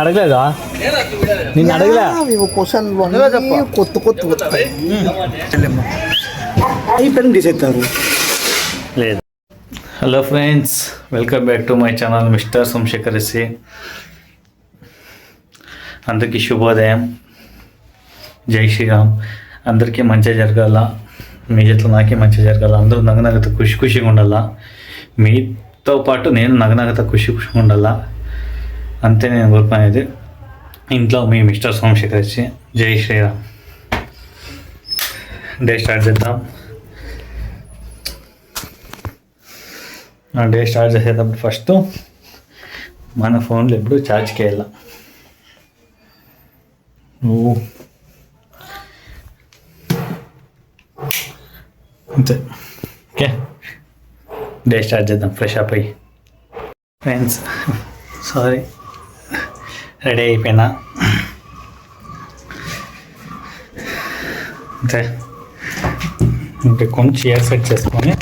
అడగలేదా నిన్ను అడగలే కొత్త కొత్త అయిపోయి తీసేస్తారు. లేదు. Hello friends, welcome back to my channel mister Somashekar SC. అందరికీ శుభోదయం, జై శ్రీరామ్. అందరికీ మంచిగా జరగాల, మీ చేతిలో నాకే మంచిగా జరగాల, అందరూ నగనగత ఖుషి ఖుషిగా ఉండాల, మీతో పాటు నేను నగనగత ఖుషి ఖుషిగా ఉండాల, అంతే నేను కోరుకునేది. ఇంట్లో మీ మిస్టర్ సోమశేఖర్ ఎస్సీ. జై శ్రీరామ్. డే స్టార్ట్ చేద్దాం. డే స్టార్ట్ చేసేటప్పుడు ఫస్ట్ మన ఫోన్లో ఎప్పుడు ఛార్జ్కి వెళ్ళాం. అంతే. ఓకే, డే స్టార్ట్ చేద్దాం. ఫ్రెష్ అప్ అయ్యి ఫ్రెండ్స్, సారీ రెడీ అయిపోయినా. అంతే. ఇంకా కొంచెం ఇయర్ సెట్ చేసుకొని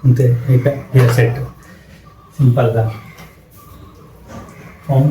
అంతే అయిపోయి ఇయర్ సెట్ సింపుల్గా ఫోన్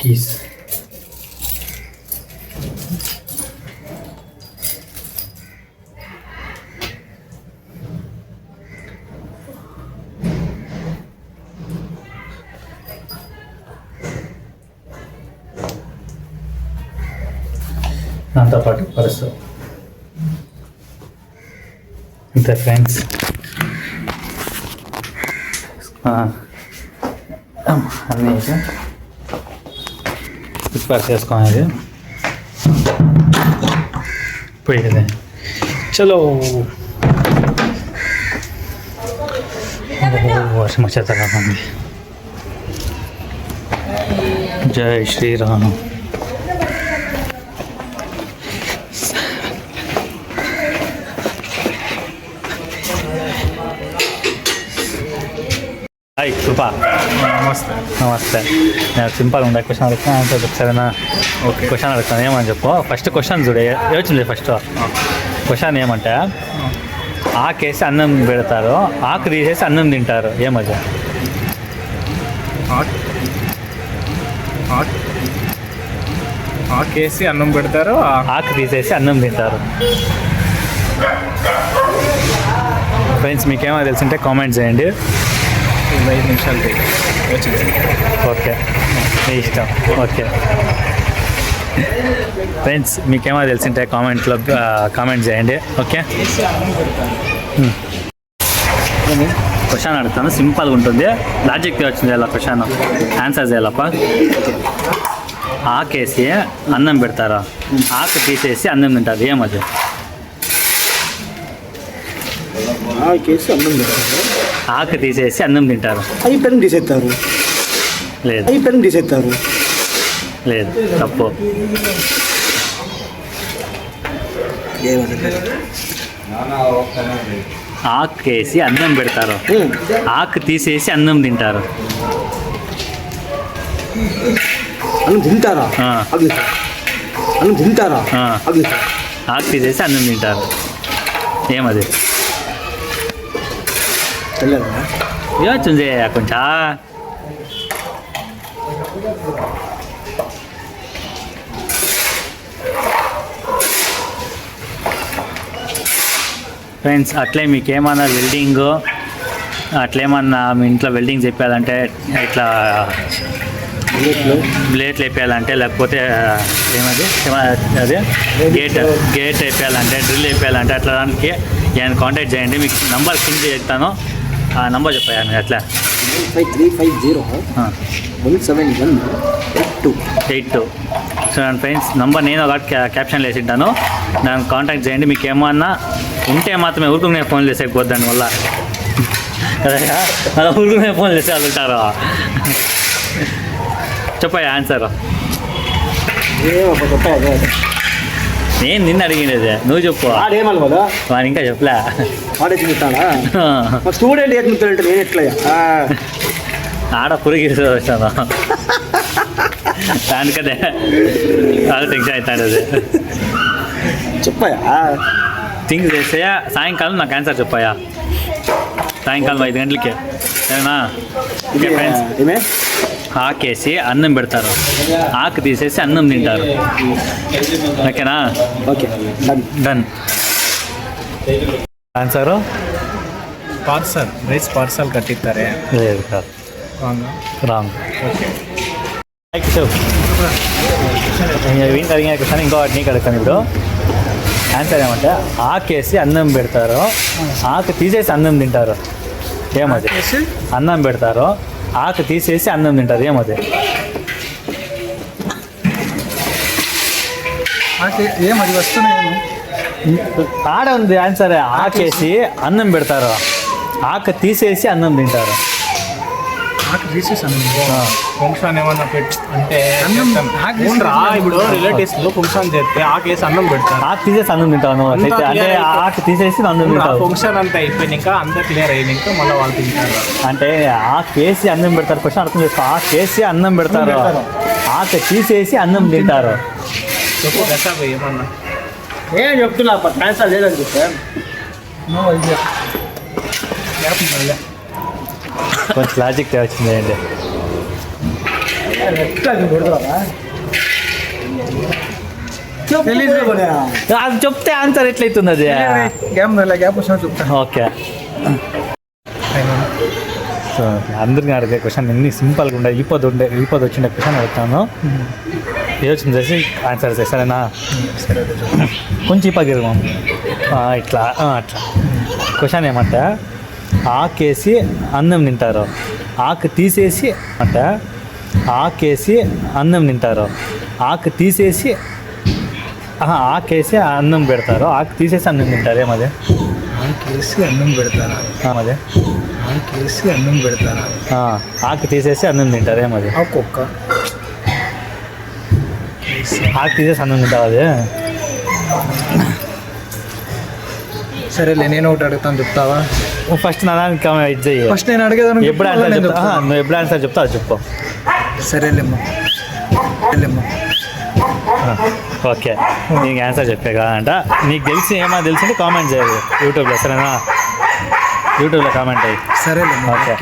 keys. దాంతోపాటు పర్సు. అంతే ఫ్రెండ్స్. అన్నీ పర్స్ వేసుకోవాలి. పోయేది. చలో, వర్షం వచ్చేతగా ఉంది. జై శ్రీరామ్. హాయ్ కృపా. నమస్తే. నమస్తే. నేను సింపుల్ ఉండే క్వశ్చన్ అడుగుతాను, ఆన్సర్ ఒకసారి. ఓకే, క్వశ్చన్ అడుగుతాను, ఏమని చెప్పు. ఫస్ట్ క్వశ్చన్ చూడే యోచింది. ఫస్ట్ క్వశ్చన్ ఏమంటే, ఆకేసి అన్నం పెడతారు, ఆకు తీసేసి అన్నం తింటారు, ఏమది? ఆకేసి అన్నం పెడతారు, ఆకు తీసేసి అన్నం తింటారు. ఫ్రెండ్స్, మీకేమో తెలిసింటే కామెంట్ చేయండి. 5 నిమిషాలు ఓకే, మీ ఇష్టం. ఓకే ఫ్రెండ్స్, మీకేమో తెలిసింటే కామెంట్లో కామెంట్ చేయండి. ఓకే, క్వశ్చన్ అడుగుతాను, సింపుల్గా ఉంటుంది. లాజిక్ వచ్చింది ఎలా క్వశ్చన్ ఆన్సర్ చేయాలప్ప. ఆకేసి అన్నం పెడతారా, ఆకు తీసేసి అన్నం తింటారు, ఏమది? ఆకు తీసేసి అన్నం తింటారు. అయిపోయి తీసేస్తారు. లేదు. అయిపోయి తీసేస్తారు. లేదు, తప్పు. ఆకేసి అన్నం పెడతారు, ఆకు తీసేసి అన్నం తింటారు. అన్నం తింటారా? అన్నం తింటారా? ఆకు తీసేసి అన్నం తింటారు, ఏమది? యోచన కొంచెం. ఫ్రెండ్స్, అట్లే మీకేమన్నా వెల్డింగ్ అట్లేమన్నా మీ ఇంట్లో వెల్డింగ్ చెప్పాలంటే, ఇట్లా బ్లేట్లు వేయాలంటే, లేకపోతే ఏమది అదే గేట్ వేయాలంటే, డ్రిల్ వేయాలంటే, అట్లా దానికి నేను కాంటాక్ట్ చేయండి. మీకు నంబర్ కింద చెప్తాను, ఆ నంబర్ చెప్పాను. ఎట్లా 5350 17182. 82. సో అండ్ ఫ్రెండ్స్ నంబర్ నేను ఒకటి క్యాప్షన్లో వేసింటాను, దాన్ని కాంటాక్ట్ చేయండి. మీకు ఏమన్నా ఉంటే మాత్రమే ఊరుకు నేను ఫోన్ చేసేకపోద్దండి వల్ల కదా, అలా ఊరుకు నేను ఫోన్ చేసే వాళ్ళు ఉంటారు. చెప్పయ్యా ఆన్సర్. నేను నిన్ను అడిగినదే, నువ్వు చెప్పు. ఆడేమని కదా వాడు ఇంకా చెప్పలే. ఆడే చూస్తాడా స్టూడెంట్ ఏముతాడంటే నేను ఎట్లయ్యా ఆడ పురుగు వచ్చాను దానికదే చాలా టెన్షన్ అవుతాడు. అది చెప్పయా థింక్ చేస్తే సాయంకాలం నాకు ఆన్సర్ చెప్పాయా, సాయంకాలం 5 గంటలకి సరేనా? ఓకే ఫ్రెండ్స్, ఏమే ఆకేసి అన్నం పెడతారు, ఆకు తీసేసి అన్నం తింటారు. ఓకేనా? Okay done done. Answer parcel rice parcel ಕಟ್ಟಿರ್ತಾರೆ లేదు కాదు, రాంగ్. నెక్స్ట్ వీళ్ళకి అడిగిన క్వశ్చన్ ఇంకో నీకు అడుగుతాను ఇప్పుడు. ఆన్సర్ ఏమంటే ఆకేసి అన్నం పెడతారు, ఆకు తీసేసి అన్నం తింటారు. ఏమది? అన్నం పెడతారు, ఆకు తీసేసి అన్నం తింటారు. ఏమది? ఏమది వస్తున్నాయి ఆడ ఉంది ఆన్సర్. ఆకేసి అన్నం పెడతారు, ఆకు తీసేసి అన్నం తింటారు. ఆకు తీసేసి అన్నం ఫంక్షన్ ఏమన్నా అంటే ఇప్పుడు రిలేటివ్స్ లో ఫంక్షన్ చేస్తే ఆకేసి అన్నం పెడతారు, ఆకు తీసేసి అన్నం తింటాను అంటే ఆకు తీసేసి అన్నం తింటారు. ఫంక్షన్ అంతా అయిపోయినాక అంతా క్లియర్ అయినాక మళ్ళీ వాళ్ళు తింటారు. అంటే ఆకేసి అన్నం పెడతారు. క్వశ్చన్ అర్థం చేసుకో. ఆకేసి అన్నం పెడతారు, ఆకు తీసేసి అన్నం తింటారు. చెప్పు దశాబ్ ఏమన్నా ఏం చెప్తున్నా ట్రాన్స్ఫర్ లేదని చెప్పా కొంచెం లాజిక్ వచ్చింది అండి. అది చెప్తే ఆన్సర్ ఎట్లయితుంది అది? ఓకే. సో అందరికీ అడిగే క్వశ్చన్ ఎన్ని సింపుల్గా ఉండే ఇప్పది వచ్చిండే క్వశ్చన్ అడుగుతాను, యోచన చేసి ఆన్సర్ చేస్తారేనా? కొంచెం ఇప్పగిరు ఇట్లా అట్లా. క్వశ్చన్ ఏమంటే ఆకేసి అన్నం తింటారు, ఆకు తీసేసి అంటే ఆకేసి అన్నం తింటారు, ఆకు తీసేసి ఆకేసి అన్నం పెడతారు, ఆకు తీసేసి అన్నం తింటారు. ఏమది? ఆకేసి అన్నం పెడతారా? అదే ఆకేసి అన్నం పెడతారా? ఆకు తీసేసి అన్నం తింటారు. ఏమది? కుక్క. ఆకు తీసేసి అన్నం తింటావు. అది సరేలే, నేను ఒకటి అడుగుతాను, చెప్తావా? ఫస్ట్ నా దానికి ఇది చెయ్యి. ఫస్ట్ నేను అడిగేదాను ఎప్పుడు ఆన్సర్ చెప్తా, నువ్వు ఎప్పుడు ఆన్సర్ చెప్తా అది చెప్పు. సరేలేమ్మా. ఓకే, నీకు ఆన్సర్ చెప్పే కాదంట. నీకు తెలిసి ఏమైనా తెలిసింటే కామెంట్ చేయాలి యూట్యూబ్లో, సరేనా? యూట్యూబ్లో కామెంట్ అయ్యి. సరేలేమ్మా. ఓకే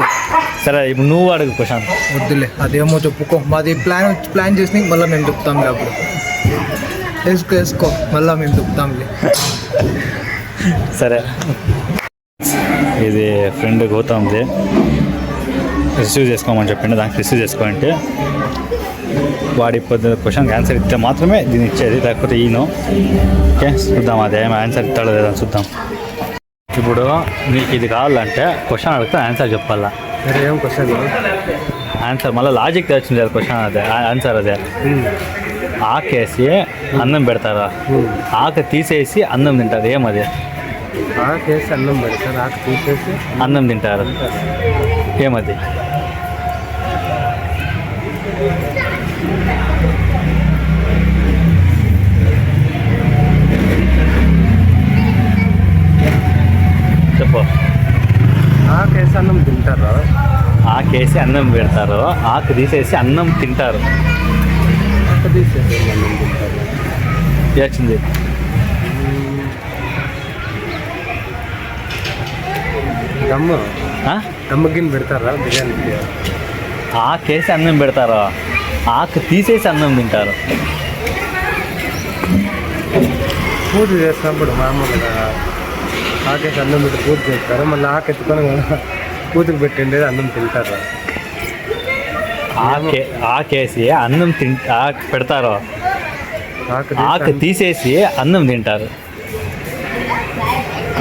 సరే, ఇప్పుడు నువ్వు అడుగు క్వశ్చన్. వద్దులే, అదేమో చెప్పుకో. మాది ప్లాన్ చేసి మళ్ళీ మేము చెప్తాంలే. అప్పుడు వేసుకో మళ్ళీ మేము చెప్తాంలే. సరే, ఇది ఫ్రెండ్ గౌతమ్ది, రిసీవ్ చేసుకోమని చెప్పిండు. దానికి రిసీవ్ చేసుకోమంటే వాడి ఇప్పుడు క్వశ్చన్కి ఆన్సర్ ఇస్తే మాత్రమే దీన్ని ఇచ్చేది, లేకపోతే ఈయన. ఓకే, చూద్దాం అది ఏమి ఆన్సర్ ఇస్తాడో లేదని చూద్దాం. ఇప్పుడు నీకు ఇది కావాలంటే క్వశ్చన్ అడిగితే ఆన్సర్ చెప్పాలా? ఏం క్వశ్చన్? ఆన్సర్ మళ్ళీ లాజిక్ తెలిసింది అది క్వశ్చన్. అదే ఆన్సర్. అదే ఆకేసి అన్నం పెడతారా, ఆకు తీసేసి అన్నం తింటారు. ఏమది? ఆకేసి అన్నం పెడతారు, ఆకు తీసేసి అన్నం తింటారు. ఏమది? చెప్పు. ఆకేసి అన్నం తింటారా? ఆకేసి అన్నం పెడతారు, ఆకు తీసేసి అన్నం తింటారు. ఆకు తీసేసి అన్నం తింటారు. వచ్చింది. దమ్మగిని పెడతారా బిర్యానీకి? ఆకేసి అన్నం పెడతారు, ఆకు తీసేసి అన్నం తింటారు. పూజ చేసినప్పుడు మామూలుగా ఆకేసి అన్నం పెట్టి పూజ చేస్తారు, మళ్ళీ ఆకు ఎత్తుకొని పూజకు పెట్టిండేది అన్నం తింటారు. ఆకేసి అన్నం పెడతారు, ఆకు తీసేసి అన్నం తింటారు.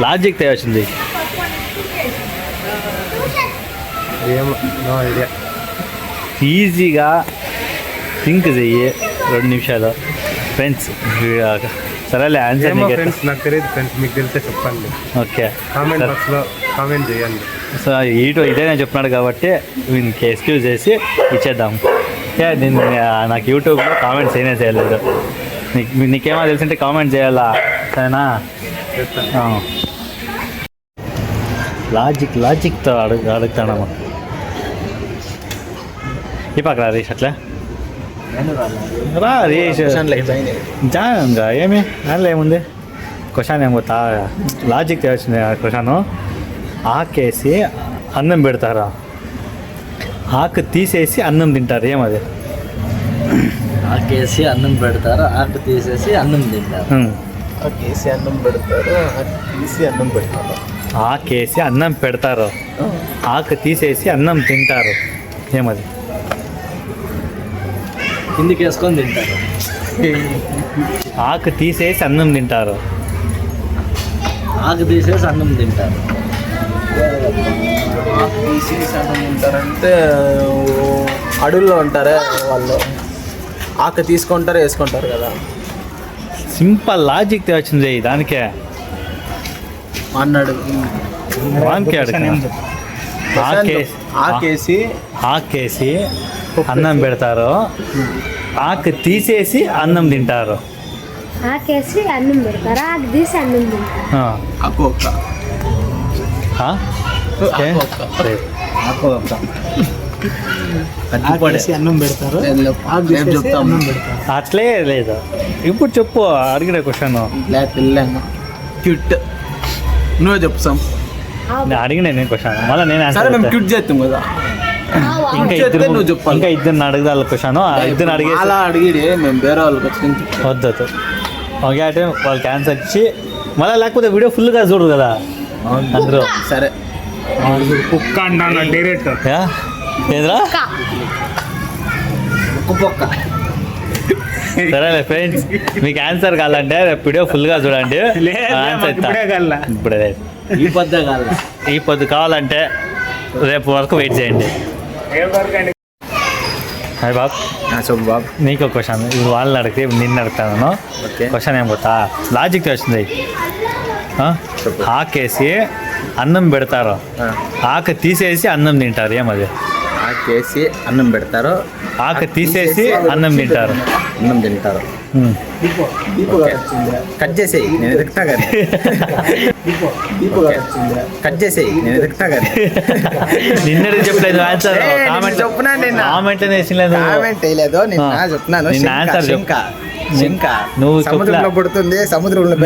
లాజిక్ వచ్చింది. ఏమో నో ఐడియా. ఈజీగా థింక్ చెయ్యి 2 నిమిషాలు ఫ్రెండ్స్. సరేలే ఆన్సర్ ఏమో ఫ్రెండ్స్ నాకు తెలియదు ఫ్రెండ్స్, మీకు తెలిస్తే చెప్పండి. ఓకే కామెంట్ బాక్స్లో కామెంట్ చేయండి. సో ఇదే నేను చెప్తున్నాడు కాబట్టి వీనికి ఎక్స్క్యూజ్ చేసి ఇచ్చేద్దాం. నేను నాకు యూట్యూబ్లో కామెంట్స్ అయినా చేయలేదు. నీకేమో తెలిసింటే కామెంట్ చేయాలా, సరేనా? లాజిక్తో అడుగుతాడమ్మా. ఈ పక్క రా రీష్, అట్లా రా రీష్. జాగా ఏమి దానిలో ఏముంది? క్వశ్చన్ ఏం పోతా, లాజిక్ తెలిసింది క్వశ్చను. ఆకేసి అన్నం పెడతారా, ఆకు తీసేసి అన్నం తింటారు, ఏమది? ఆకేసి అన్నం పెడతారు, ఆకు తీసేసి అన్నం తింటారు. ఆకేసి అన్నం పెడతారు, తీసి అన్నం పెడతారు. ఆకేసి అన్నం పెడతారు, ఆకు తీసేసి అన్నం తింటారు, ఏమది? కిందికి వేసుకొని తింటారు. ఆకు తీసేసి అన్నం తింటారు, ఆకు తీసేసి అన్నం తింటారు. తీసేసి అన్నం తింటారంటే అడవుల్లో ఉంటారే వాళ్ళు, ఆకు తీసుకుంటారు వేసుకుంటారు కదా. సింపుల్ లాజిక్ వచ్చింది దానికే. అన్నాడు వానికే అడుగు. ఆకేసి అన్నం పెడతారు, ఆకు తీసేసి అన్నం తింటారు. ఆకేసి అన్నం పెడతారు, ఆకు తీసి అన్నం తింటారు. ఆకు ఒక్క అన్నం పెడతారు, అన్నం పెడతారు. అట్లే లేదు, ఇప్పుడు చెప్పు అడిగిన క్వశ్చన్. క్యూట్ నువ్వే చెప్తాం. అడిగిన నేను క్వశ్చన్ మళ్ళీ నేను సరే మేము క్యూట్ చేస్తాం కదా. ఇంకా నువ్వు చెప్పాలి. ఇంకా ఇద్దరిని అడగదాలి క్వశ్చన్. ఇద్దరిని అడిగి అలా అడిగిడి మేము వేరే వాళ్ళకి వచ్చి వద్దదు. ఓకే అంటే వాళ్ళకి ఆన్సర్ ఇచ్చి మళ్ళీ, లేకపోతే వీడియో ఫుల్గా చూడరు కదా అందరూ. సరే కుక్క అంటాను డైరెక్ట్. ఏదిరా? కుక్క. సరేలే ఫ్రెండ్స్, మీకు ఆన్సర్ కావాలంటే రేపు వీడియో ఫుల్గా చూడండి. ఆన్సర్ ఇప్పుడే ఈ పొద్దు కావాలంటే రేపు వరకు వెయిట్ చేయండి. Hi Bob. చెప్పు బాబు. నీకు ఒక క్వశ్చన్, ఇప్పుడు వాళ్ళని అడిగితే ఇప్పుడు నిన్ను అడుగుతాను. క్వశ్చన్ ఏం పోతా, లాజిక్ వచ్చింది. ఆకేసి అన్నం పెడతారు, ఆకు తీసేసి అన్నం తింటారు, ఏమది? ఆకేసి అన్నం పెడతారు, ఆకు తీసేసి అన్నం తింటారు. కట్ చేసేయి నేను ఎదుగుతా కానీ, కట్ చేసేయి నేను ఎదుగుతా కానీ. నిన్నటి చెప్పలేదు ఆన్సర్. కామెంట్ వేసలేదు. చెప్తున్నాను ఆన్సర్ నువ్వు సముద్రంలో పడుతుంది, సముద్రంలో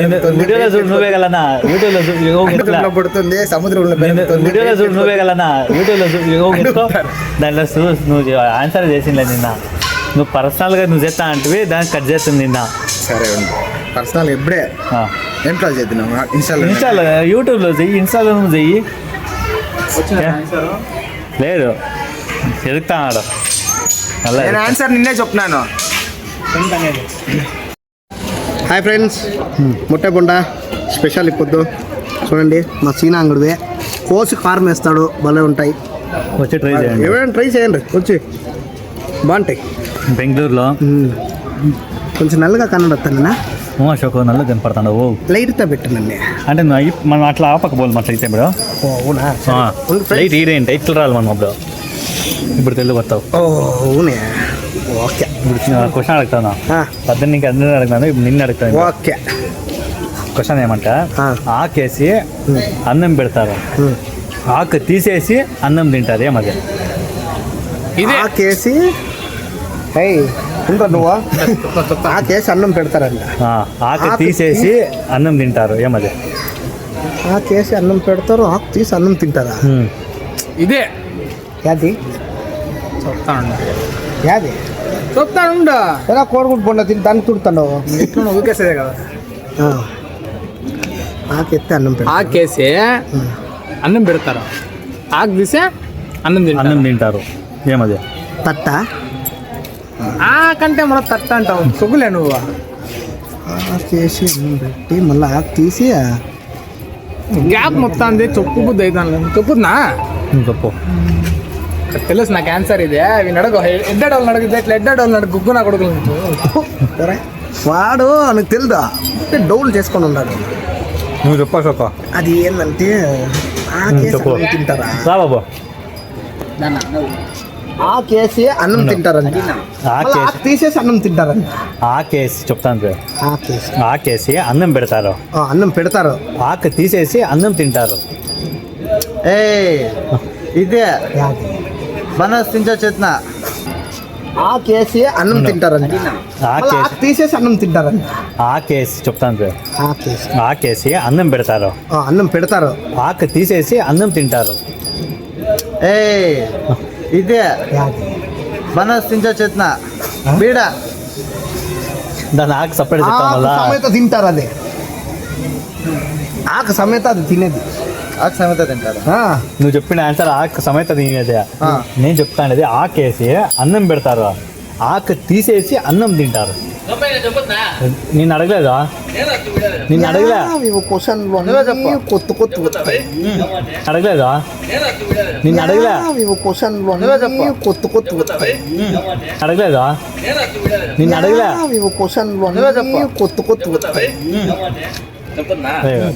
వీడియోలో చూడు నువ్వే గలనా, వీడియోలో పడుతుంది, సముద్రంలో వీడియోలో చూడు నువ్వే గలనా, వీడియోలో దాంట్లో నువ్వు ఆన్సర్ చేసిండే నిన్న. నువ్వు పర్సనల్గా నువ్వు చేస్తా అంటే దాన్ని కట్ చేస్తుంది నిన్న. సరే పర్సనల్ ఇప్పుడే ఇంట్లో చేద్దాం, ఇన్స్టాలో యూట్యూబ్లో చెయ్యి, ఇన్స్టాలో నువ్వు చెయ్యి. లేదు ఎదుగుతాడు నేను ఆన్సర్ నిన్నే చెప్తున్నాను. హాయ్ ఫ్రెండ్స్, ముట్టెపుండ స్పెషల్ ఇప్పుడు చూడండి, మా సీనా అంగడిదే. కోసి కారం వేస్తాడు, భలే ఉంటాయి. వచ్చి ట్రై చేయండి, ఎవరైనా ట్రై చేయండి, వచ్చి బాగుంటాయి. బెంగళూరులో కొంచెం నల్లగా కనబడతానా, అశోక్ నల్ల కనపడతాడు. లైట్గా పెట్టండి అంటే మనం అట్లా ఆపకపోవాలి మాట అయితే ఇప్పుడు. అవునా, లైట్ ఈరేంటి ఇట్లా రాలి మనం అప్పుడు. ఇప్పుడు తెలుగు వస్తావు. అవునే, ఓకే. ఇప్పుడు క్వశ్చన్ అడుగుతాను, పద్దెనిమిది నీకు అందరినీ అడుగుతాను, ఇప్పుడు నిన్ను అడుగుతాను. ఓకే. క్వశ్చన్ ఏమంటా, ఆకేసి అన్నం పెడతారు, ఆకు తీసేసి అన్నం తింటారు, ఏమది? ఆకేసి నువ్వు ఆకేసి అన్నం పెడతారంట, ఆకు తీసేసి అన్నం తింటారు, ఏమది? ఆకేసి అన్నం పెడతారు, ఆకు తీసి అన్నం తింటారా? ఇదే యాది చెప్తాను, యాది చెప్తాను. ఎలా కోరుకుంటు పండు తిని దాన్ని తుడుతాడు, ఊకేసేదే కదా. ఆకెత్తే అన్నం పెడతారు, ఆకేసి అన్నం పెడతారు, ఆకు తీసే అన్నం తింటారు, ఏమది? తట్ట ఆకంటే మన తట్ట అంటావు, సొగులే నువ్వు. ఆకేసి అన్నం పెట్టి మళ్ళీ ఆకు తీసి గ్యాప్ మొత్తం చెప్పు బుద్ధి అవుతాను, చెప్పుతున్నా చెప్పు. తెలుసు నాకు ఆన్సర్ ఇదే అవి నడగ ఎడ్డాడు వాళ్ళు నడుగుతుంది ఇట్లా ఎడ్డాడు వాళ్ళు నడుగు గుగ్గు నా కొడుకులు వాడు నాకు తెలుదా అంటే డౌల్ చేసుకొని ఉన్నాడు. నువ్వు చెప్పా అది ఏంటంటే ఆకేసి అన్నం తింటారా? రా బాబు. ఆకేసి అన్నం తింటారంట. మళ్ళీ ఆకు తీసేసి అన్నం తింటారంట. ఆకేసి చెప్తాను సార్. ఆకేసి ఆకేసి అన్నం పెడతారు, అన్నం పెడతారు. ఆకు తీసేసి అన్నం తింటారు. ఏ ఇదే బనాస్ తింటా చేతన ఆకేసి అన్నం తింటారంట. మళ్ళీ ఆకు తీసేసి అన్నం తింటారంట. ఆకేసి చెప్తాను సార్. ఆకేసి ఆకేసి అన్నం పెడతారు, అన్నం పెడతారు. ఆకు తీసేసి అన్నం తింటారు. ఏ ఇదే బనాస్ తింటా చేతన బీడ దాని ఆకు సపరేట్ చెప్తాం ఆకు వల్ల సమేత తింటారు. అది ఆకు సమేత అది తినేది. ఆకు సమేత తింటారా? నువ్వు చెప్పిన ఆన్సర్ ఆకు సమేత తినేదే. నేను చెప్తాను ఆకేసి అన్నం పెడతారు, ఆకు తీసేసి అన్నం తింటారు. నేను అడగలేదా? నిన్ను అడగలే, క్వశ్చన్లు కొత్త కొత్త వస్తాయి. అడగలేదా? నిన్ను అడగలే, క్వశ్చన్లు కొత్త కొత్త వస్తాయి. అడగలేదా? నిన్ను అడగలే, క్వశ్చన్లు కొత్త కొత్త వస్తాయి.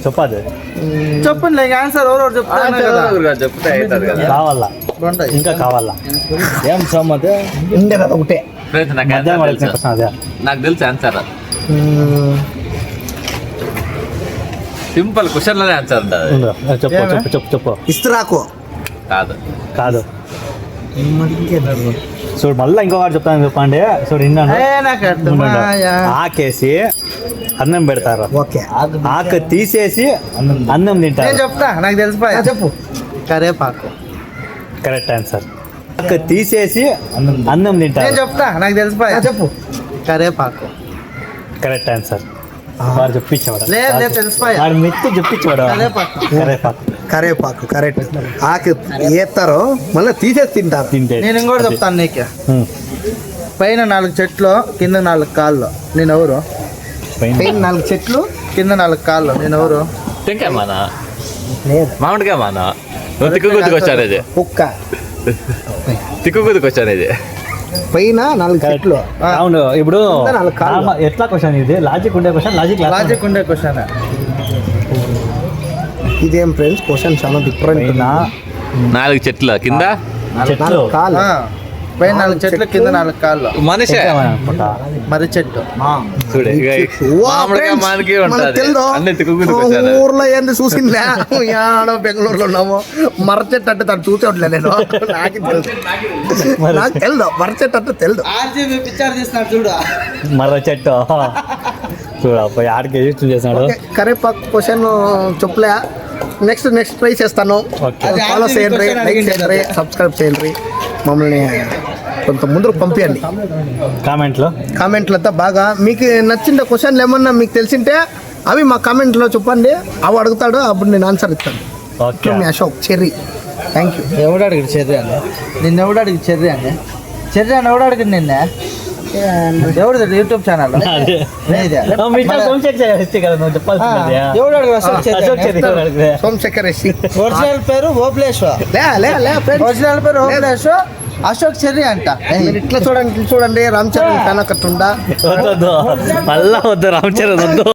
చెప్పదు. చెప్పండి ఆన్సర్ ఎవరు చెప్తారు కావాలా ఇంకా కావాలా? ఏం సమ్మతి ఉండేది అది ఒకటే. మధ్యాహ్నం అడిగిన ప్రశ్న అదే. నాకు తెలుసు ఆన్సర్ సింపుల్ క్వశ్చన్లోనే ఆన్సర్ ఉంటుంది. ఉండు, చెప్పు చెప్పు చెప్పు చెప్పు. ఇస్త్రాకు కాదు కాదు చూడు, మళ్ళీ ఇంకో వాడు చెప్తాను చెప్పండి. చూడు విన్నాను. ఆకేసి అన్నం పెడతారు, ఓకే. ఆకు తీసేసి అన్నం తింటారు. చెప్తా నాకు తెలిసిపోయా చెప్పు. కరేపాకు కరెక్ట్ ఆన్సర్. ఆకు తీసేసి అన్నం తింటారు. చెప్తా నాకు తెలిసిపోయా చెప్పు. కరేపాకు కరెక్ట్ ఆన్సర్. వాడు చెప్పించేవాడు, లేదు తెలిసిపోయా వాడు మెత్తి చెప్పించేవాడు. కరేపాకు. కరేపాకు కరెక్ట్. ఆకు ఏస్తారు మళ్ళీ తీసేసి తింటారు. తింటే నేను ఇంకోటి చెప్తాను నీకే. ఉం. పైన 4 చెట్లు కింద 4 కాళ్ళు నేను ఎవరు? పైన పైన 4 చెట్లు కింద 4 కాళ్ళు నేను ఎవరు? టెంకాయ మానా లేదు. మామిడికాయ మానా తిక్కు గుద్దుకొచ్చాను ఇది, కుక్క. తిక్కు గుద్దుకొచ్చాను ఇది. పైన 4 చెట్లు. అవును. ఇప్పుడు కింద 4 కాళ్ళు. ఎట్లా క్వశ్చన్ ఇది? లాజిక్ ఉండే క్వశ్చన్, లాజిక్ ఉండే క్వశ్చన్. ఇదేం ఫ్రెండ్స్ క్వశ్చన్ చాలా డిఫరెంట్. పైన 4 చెట్ల కింద చెట్లు. కాలు. పైన 4 చెట్లు కింద 4 కాళ్ళు మనిషి మరి చెట్టు. చూడు ఇక మామిడికాయ మానికి ఉంటుంది అన్ని తిక్కు గుద్దుకొచ్చాను. ఊర్లో ఏంది చూసిందా? యాడో బెంగళూరులో ఉన్నాము. మరచెట్టు అంటే తను చూసేట్లే నేను. నాకు తెలుసు, నాకు తెలుదు మరచెట్టు అంటే తెలుదు. పిక్చర్ తీస్తున్నాడు చూడు. మర్ర చెట్టు చూడ పోయి ఆడికి ఎడిట్ చేసినాడు. కరేపాకు క్వశ్చన్ చెప్పలే. నెక్స్ట్ ట్రై చేస్తాను. ఓకే. ఫాలో చేయండి, లైక్ చేయండి, సబ్స్క్రైబ్ చేయండి. మమ్మల్ని కొంత ముందుకు పంపించండి కామెంట్లతో. బాగా మీకు నచ్చిన క్వశ్చన్లు ఏమన్నా మీకు తెలిసింటే అవి మా కామెంట్లో చెప్పండి. అవి అడుగుతాడు, అప్పుడు నేను ఆన్సర్ ఇస్తాను. Okay. Me Ashok cherry. Thank you. ఎవడు అడిగి చెర్రీ అని? నిన్న ఎవడు అడిగి చెర్రీ అని? చెర్రీ అని ఎవడు అడిగింది నిన్న? ఎవడు యూట్యూబ్ ఛానల్ ఎవడు అడిగి సోమశేఖర్ ఎస్సీ. ఒరిజినల్ పేరు ఓబ్లేశ్వర్. ఒరిజినల్ పేరు ఓబ్లేశ్వర్, అశోక్ చెర్రీ అంట. మీరు ఇట్లా చూడండి రామ్ చరణ్ కనకట్టుండా. మళ్ళా వద్దు రామ్ చరణ్ వద్దు.